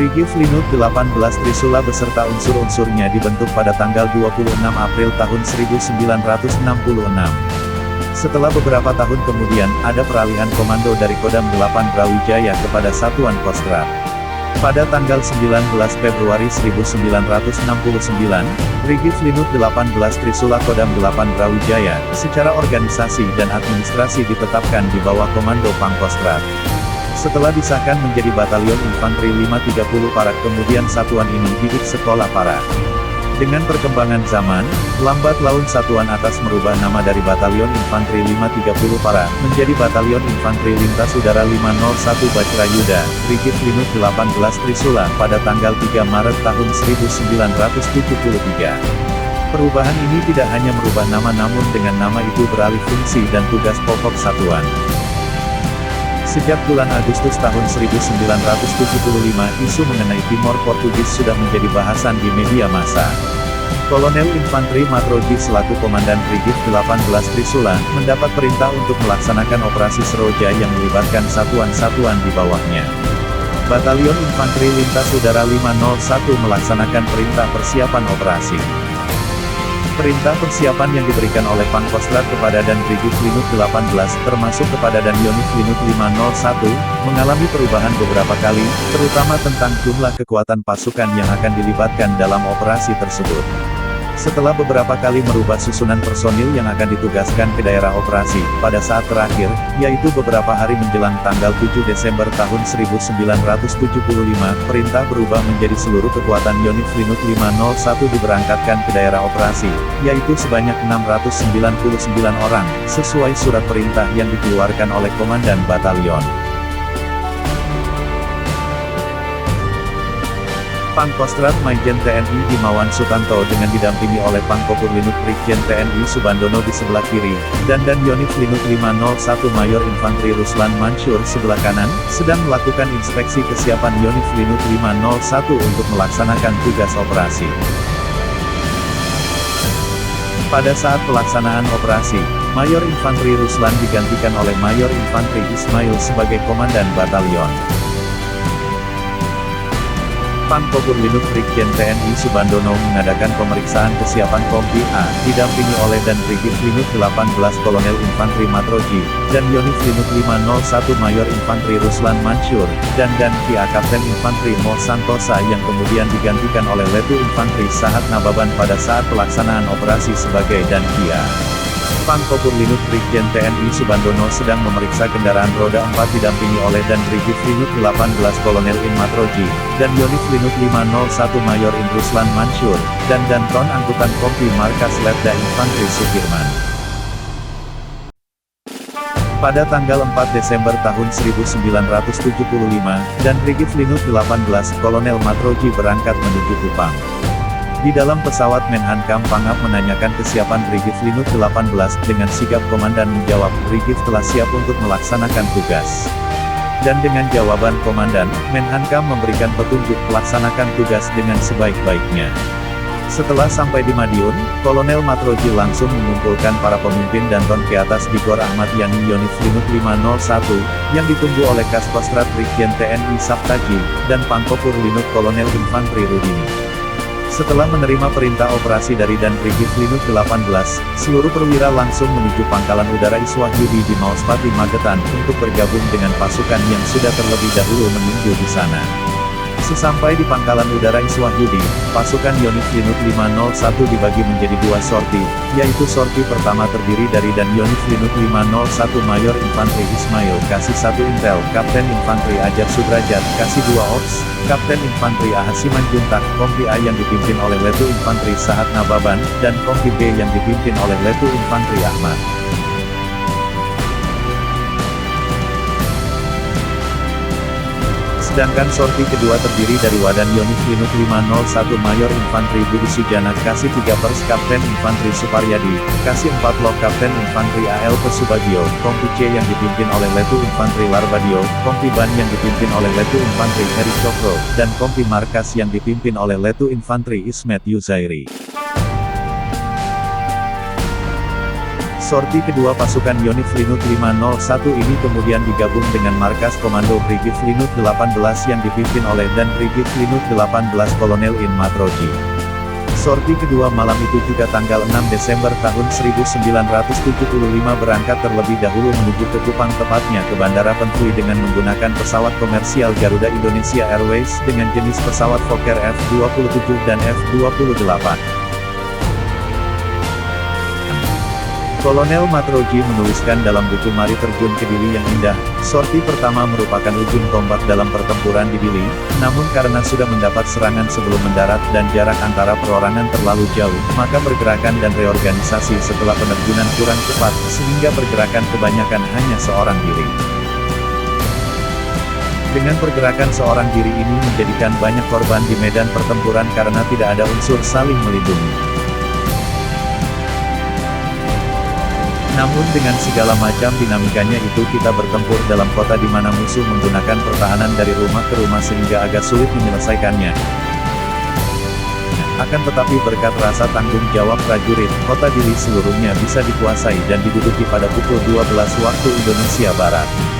Brigif Linut 18 Trisula beserta unsur-unsurnya dibentuk pada tanggal 26 April tahun 1966. Setelah beberapa tahun kemudian, ada peralihan komando dari Kodam 8 Brawijaya kepada Satuan Kostrad. Pada tanggal 19 Februari 1969, Brigif Linut 18 Trisula Kodam 8 Brawijaya, secara organisasi dan administrasi ditetapkan di bawah komando Pangkostrad. Setelah disahkan menjadi Batalion Infanteri 530 Parak, kemudian satuan ini didik sekolah Parak. Dengan perkembangan zaman, lambat laun satuan atas merubah nama dari Batalion Infanteri 530 Parak menjadi Batalion Infanteri Lintas Udara 501 Bajrayuda, Brigif Linut 18 Trisula pada tanggal 3 Maret tahun 1973. Perubahan ini tidak hanya merubah nama, namun dengan nama itu beralih fungsi dan tugas pokok satuan. Sejak bulan Agustus tahun 1975, isu mengenai Timor Portugis sudah menjadi bahasan di media massa. Kolonel Infanteri Matroji selaku Komandan Brigif 18 Trisula, mendapat perintah untuk melaksanakan operasi Seroja yang melibatkan satuan-satuan di bawahnya. Batalion Infanteri Lintas Udara 501 melaksanakan perintah persiapan operasi. Perintah persiapan yang diberikan oleh Pangkostrad kepada Dan Brigif Linut 18, termasuk kepada Dan Yonif Linut 501, mengalami perubahan beberapa kali, terutama tentang jumlah kekuatan pasukan yang akan dilibatkan dalam operasi tersebut. Setelah beberapa kali merubah susunan personil yang akan ditugaskan ke daerah operasi, pada saat terakhir, yaitu beberapa hari menjelang tanggal 7 Desember tahun 1975, perintah berubah menjadi seluruh kekuatan Yonif Linut 501 diberangkatkan ke daerah operasi, yaitu sebanyak 699 orang, sesuai surat perintah yang dikeluarkan oleh Komandan Batalion. Pangkostrad Maijen TNI Himawan Sutanto dengan didampingi oleh Pangkopur Linut Brigjen TNI Subandono di sebelah kiri, dan Yonif Linut 501 Mayor Infanteri Ruslan Mansur sebelah kanan, sedang melakukan inspeksi kesiapan Yonif Linut 501 untuk melaksanakan tugas operasi. Pada saat pelaksanaan operasi, Mayor Infanteri Ruslan digantikan oleh Mayor Infanteri Ismail sebagai Komandan Batalion. Pangkopur Linut Brigjen TNI Subandono mengadakan pemeriksaan kesiapan Kompi A, didampingi oleh Dan Brigif Linut 18 Kolonel Infanteri Matroji, dan Yonif Linut 501 Mayor Infanteri Ruslan Mansur, dan Kia Kapten Infanteri Mo Santosa yang kemudian digantikan oleh Letu Infanteri Sahat Nababan pada saat pelaksanaan operasi sebagai Dan Kia. Pangkopur Linut Brigjen TNI Subandono sedang memeriksa kendaraan roda 4 didampingi oleh Dan Brigif Linut 18 Kolonel In Matroji, dan Yonif Linut 501 Mayor In Ruslan Mansur, dan Tron Angkutan Kompi Markas Letda Infanteri Sukirman. Pada tanggal 4 Desember tahun 1975, Dan Brigif Linut 18 Kolonel Matroji berangkat menuju Kupang. Di dalam pesawat Menhankam Pangap menanyakan kesiapan Brigif Linut 18, dengan sigap komandan menjawab, Brigif telah siap untuk melaksanakan tugas. Dan dengan jawaban komandan, Menhankam memberikan petunjuk melaksanakan tugas dengan sebaik-baiknya. Setelah sampai di Madiun, Kolonel Matroji langsung mengumpulkan para pemimpin dan ton ke atas di Gor Ahmad Yani Yonif Linut 501, yang ditunggu oleh Kaskostrad Brigjen TNI Saptaji, dan Pangkopur Linut Kolonel Infanteri Rudini. Setelah menerima perintah operasi dari Dan Brigif Linut 18, seluruh perwira langsung menuju Pangkalan Udara Iswahyudi di Mauspati Magetan untuk bergabung dengan pasukan yang sudah terlebih dahulu menunggu di sana. Sesampai di Pangkalan Udara Iswahyudi, pasukan Yonif Linut 501 dibagi menjadi dua sorti, yaitu sorti pertama terdiri dari Dan Yonif Linut 501 Mayor Infanteri Ismail kasih 1 Intel, Kapten Infanteri Ajar Sudrajat kasih 2 Ops, Kapten Infanteri Ahasiman Juntak, Kompi A yang dipimpin oleh Letu Infanteri Sahat Nababan, dan Kompi B yang dipimpin oleh Letu Infanteri Ahmad. Sedangkan sorti kedua terdiri dari Wadan Yonif Linut 501 Mayor Infanteri Budi Sujana kasih 3 Pers Kapten Infanteri Suparyadi, kasih 4 Lok Kapten Infanteri AL Pesubagio, Kompi C yang dipimpin oleh Letu Infanteri Larbadio, Kompi Ban yang dipimpin oleh Letu Infanteri Heri Cokro, dan Kompi Markas yang dipimpin oleh Letu Infanteri Ismet Yuzairi. Sorti kedua pasukan Yonif Linut 501 ini kemudian digabung dengan markas komando Brigif Linut 18 yang dipimpin oleh Dan Brigif Linut 18 Kolonel In Matroji. Sorti kedua malam itu juga tanggal 6 Desember tahun 1975 berangkat terlebih dahulu menuju ke Kupang, tepatnya ke Bandara Pentui dengan menggunakan pesawat komersial Garuda Indonesia Airways dengan jenis pesawat Fokker F-27 dan F-28. Kolonel Matroji menuliskan dalam buku Mari Terjun ke Dili yang Indah, sorti pertama merupakan ujung tombak dalam pertempuran di Dili, namun karena sudah mendapat serangan sebelum mendarat dan jarak antara perorangan terlalu jauh, maka pergerakan dan reorganisasi setelah penerjunan kurang cepat, sehingga pergerakan kebanyakan hanya seorang diri. Dengan pergerakan seorang diri ini menjadikan banyak korban di medan pertempuran karena tidak ada unsur saling melindungi. Namun dengan segala macam dinamikanya itu kita bertempur dalam kota di mana musuh menggunakan pertahanan dari rumah ke rumah sehingga agak sulit menyelesaikannya. Akan tetapi berkat rasa tanggung jawab prajurit, kota Dili seluruhnya bisa dikuasai dan diduduki pada pukul 12 waktu Indonesia Barat.